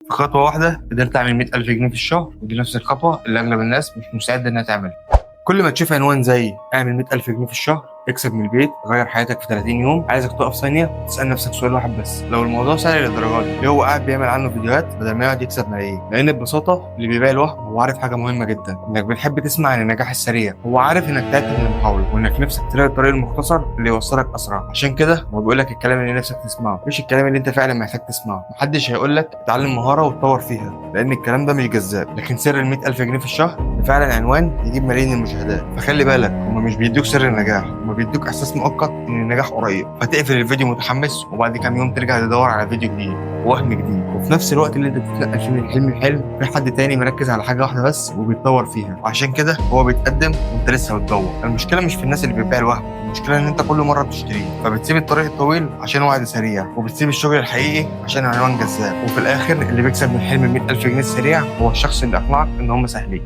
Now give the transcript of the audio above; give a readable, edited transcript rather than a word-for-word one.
في خطوة واحدة قدرت أعمل 100,000 جنيه في الشهر، ودي نفس الخطوة اللي أغلب الناس مش مستعدة إنها تعملها. كل ما تشوف عنوان زي اعمل 100,000 جنيه في الشهر، اكسب من البيت، غير حياتك في 30 يوم، عايزك تقف ثانية وتسأل نفسك سؤال واحد بس: لو الموضوع سهل للدرجة دي ليه هو قاعد بيعمل عنه فيديوهات بدل ما يقعد يكسب ملايين؟ لأن ببساطة اللي بيبيع الوهم هو عارف حاجة مهمة جدا، إنك بتحب تسمع عن النجاح السريع. هو عارف إنك تعبت من المحاولة وإنك نفسك تلاقي الطريق المختصر اللي يوصلك أسرع. عشان كده هو بيقول لك الكلام اللي نفسك تسمعه، مش الكلام اللي أنت فعلا محتاج تسمعه. محدش هيقول لك اتعلم مهارة وتطور فيها، لأن الكلام ده مش جذاب. لكن سر ال 100,000 جنيه في الشهر فعلا عنوان يجيب ملايين المشاهدات. فخلي بالك، هما مش بيدوك سر النجاح، هما بيدوك احساس مؤقت ان النجاح قريب، فتقفل الفيديو متحمس وبعد كام يوم ترجع تدور على فيديو جديد ووهم جديد. وفي نفس الوقت اللي انت بتتنقل فيه من حلم لحلم، في حد تاني مركز على حاجه واحده بس وبيتطور فيها، وعشان كده هو بيتقدم وانت لسه بتدور. المشكله مش في الناس اللي بتبيع الوهم، المشكله ان انت كل مره بتشتريه فبتسيب الطريق الطويل عشان وعد سريع، وبتسيب الشغل الحقيقي عشان عنوان جذاب. وفي الاخر اللي بيكسب من حلم 100,000 جنيه السريع هو الشخص اللي اقنعك ان هم سهلين.